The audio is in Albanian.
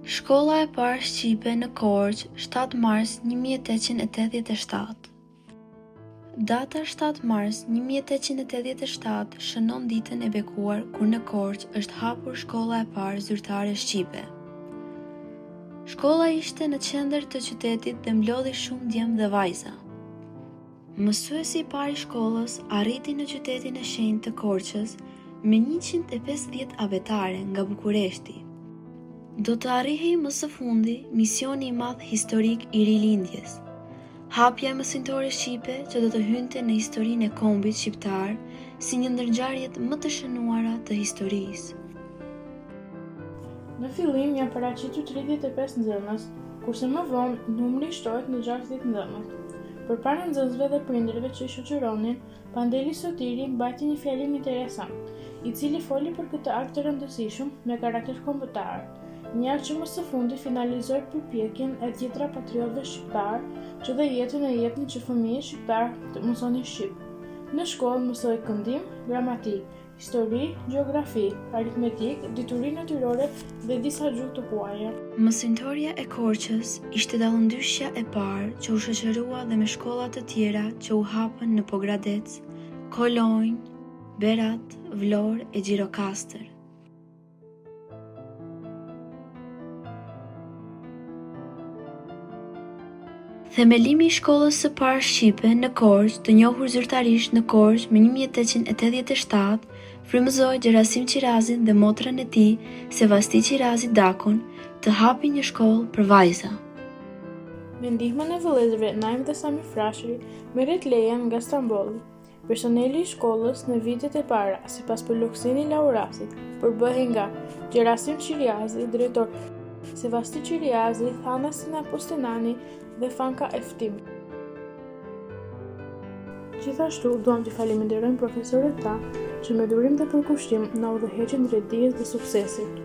Shkolla e parë shqipe në Korçë, 7 mars 1887. Data 7 mars 1887 shënon ditën e bekuar kur në Korçë është hapur shkolla e parë zyrtare shqipe. Shkolla ishte në qendër të qytetit dhe mblodhi shumë djemë dhe vajza. Mësuesi i parë i shkollës arriti në qytetin e shenjtë të Korçës me 150 abetare nga Bukureshti. Do të arrihej më së fundi misioni i madh historik i rilindjes, hapja e mësimtore shqipe që do të hynte në historinë e kombit shqiptar si një ndër ngjarjet më të shënuara të historisë. Në fillim janë paraqitur 35 nxënës, kurse më vonë numri shtohet në 60 nxënës. Përpara nxënësve dhe prindërve që i shoqëronin, Pandeli Sotiri mbajti një fjalim interesant, i cili foli për këtë akt të rëndësishëm me karakter kombëtar. Një akt që më së fundi finalizoi përpjekjen e tjetra patriotëve shqiptar që dhe jetën e jetën që fëmijët shqiptar të mësonin shqip. Në shkollë mësoi këndim, gramatik, histori, gjeografi, aritmetik, dituri natyrore dhe disa gjuhë të huaja. Mësimtoria e Korçës ishte dallëndyshja e parë që u shoqërua dhe me shkolla të tjera që u hapën në Pogradec, Kolonjë, Berat, Vlorë e Gjirokastër. Themelimi i shkollës së parë shqipe në Korçë, të njohur zyrtarisht në Korçë me 1887, frymëzoi Gjerasim Qirazin dhe motrën e tij, Sevasti Qirazi Dakun, të hapin një shkollë për vajza. Me ndihmën e vëllezërve Naim dhe Sami Frashëri, merret leja nga Stambolli. Personeli i shkollës në vitet e para, sipas Përluksini Laurasit, përbëhej nga Gjerasim Qirazi, drejtor, Sevasti Qirazi, Thanasina Postenani dhe Fanka Eftim. Gjithashtu, duam të faleminderojmë profesorët tanë që me durim dhe përkushtim na udhëheqën drejt dijes dhe suksesit.